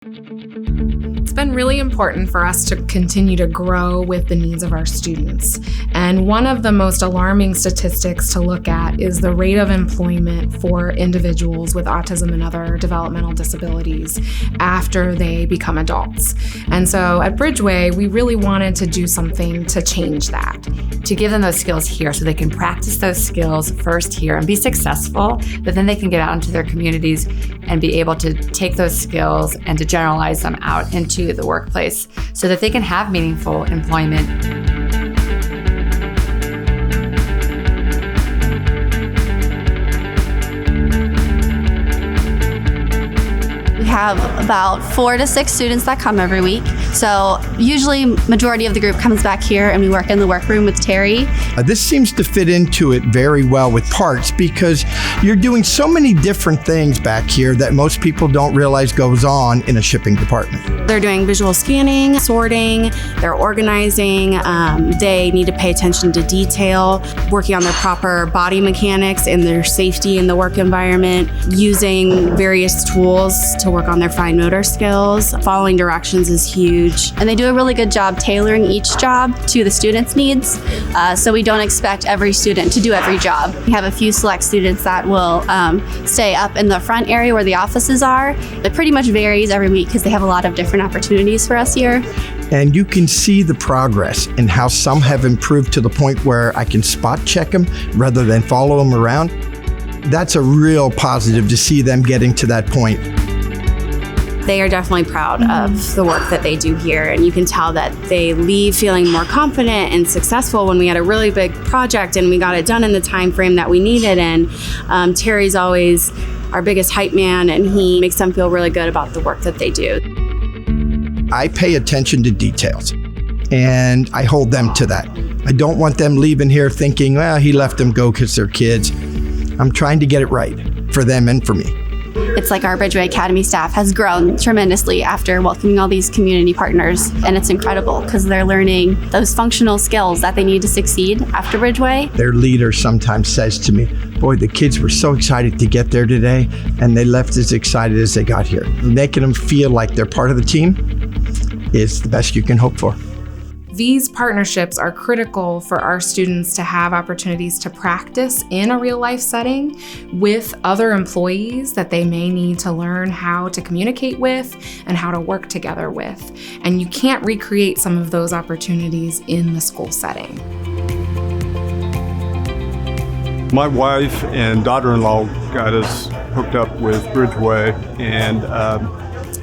It's been really important for us to continue to grow with the needs of our students. And one of the most alarming statistics to look at is the rate of employment for individuals with autism and other developmental disabilities after they become adults. And so at Bridgeway, we really wanted to do something to change that. To give them those skills here so they can practice those skills first here and be successful, but then they can get out into their communities and be able to take those skills and to generalize them out into the workplace so that they can have meaningful employment. We have about 4 to 6 students that come every week. So usually majority of the group comes back here and we work in the workroom with Terry. This seems to fit into it very well with parts because you're doing so many different things back here that most people don't realize goes on in a shipping department. They're doing visual scanning, sorting, they're organizing, they need to pay attention to detail, working on their proper body mechanics and their safety in the work environment, using various tools to work on their fine motor skills. Following directions is huge. And they do a really good job tailoring each job to the student's needs. So we don't expect every student to do every job. We have a few select students that will stay up in the front area where the offices are. It pretty much varies every week because they have a lot of different opportunities for us here. And you can see the progress in how some have improved to the point where I can spot check them rather than follow them around. That's a real positive to see them getting to that point. They are definitely proud of the work that they do here, and you can tell that they leave feeling more confident and successful. When we had a really big project and we got it done in the time frame that we needed, and Terry's always our biggest hype man, and he makes them feel really good about the work that they do. I pay attention to details, and I hold them to that. I don't want them leaving here thinking, well, he left them go because they're kids. I'm trying to get it right for them and for me. It's like our Bridgeway Academy staff has grown tremendously after welcoming all these community partners, and it's incredible because they're learning those functional skills that they need to succeed after Bridgeway. Their leader sometimes says to me, boy, the kids were so excited to get there today, and they left as excited as they got here. Making them feel like they're part of the team is the best you can hope for. These partnerships are critical for our students to have opportunities to practice in a real-life setting with other employees that they may need to learn how to communicate with and how to work together with. And you can't recreate some of those opportunities in the school setting. My wife and daughter-in-law got us hooked up with Bridgeway, and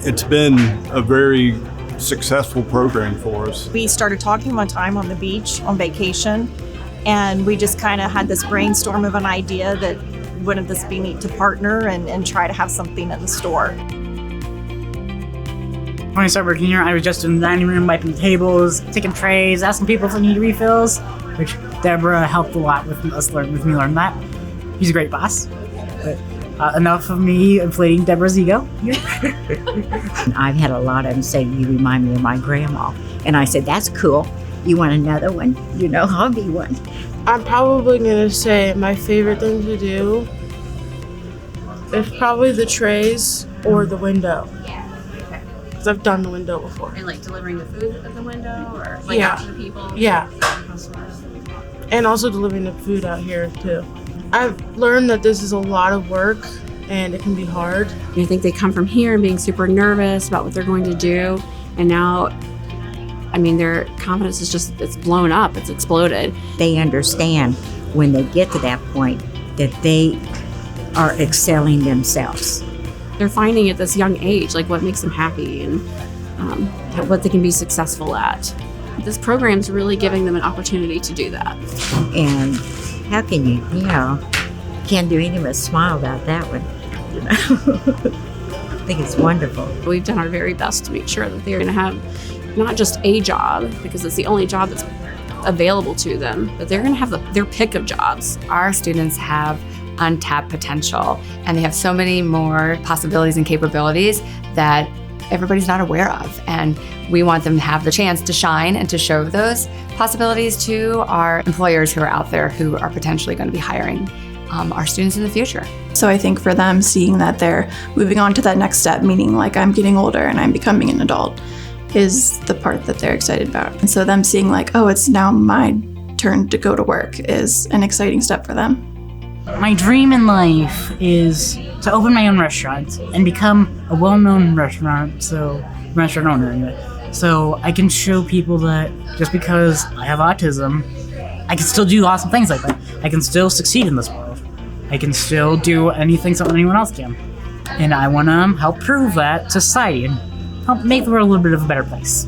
it's been a very successful program for us. We started talking one time on the beach on vacation, and we just kind of had this brainstorm of an idea that wouldn't this be neat to partner and try to have something in the store. When I started working here, I was just in the dining room, wiping tables, taking trays, asking people if they need refills, which Deborah helped a lot with me learn that. He's a great boss. But enough of me inflating Deborah's ego. I've had a lot of them say, you remind me of my grandma. And I said, that's cool. You want another one? You know, I'll be one. I'm probably going to say my favorite thing to do is probably the trays or the window. Because I've done the window before. And like delivering the food at the window, or like Yeah. out to the people? Yeah. And also delivering the food out here too. I've learned that this is a lot of work and it can be hard. I think they come from here and being super nervous about what they're going to do, and now, I mean, their confidence is just, it's blown up, it's exploded. They understand when they get to that point that they are excelling themselves. They're finding at this young age, like what makes them happy and what they can be successful at. This program's really giving them an opportunity to do that. And how can you can't do anything but smile about that one, you know. I think it's wonderful. We've done our very best to make sure that they're going to have not just a job, because it's the only job that's available to them, but they're going to have their pick of jobs. Our students have untapped potential, and they have so many more possibilities and capabilities that everybody's not aware of. And we want them to have the chance to shine and to show those possibilities to our employers who are out there who are potentially going to be hiring our students in the future. So I think for them, seeing that they're moving on to that next step, meaning like I'm getting older and I'm becoming an adult, is the part that they're excited about. And so them seeing like, oh, it's now my turn to go to work is an exciting step for them. My dream in life is to open my own restaurant and become a well-known restaurant owner anyway. So I can show people that just because I have autism, I can still do awesome things like that. I can still succeed in this world. I can still do anything anyone else can. And I want to help prove that to society and help make the world a little bit of a better place.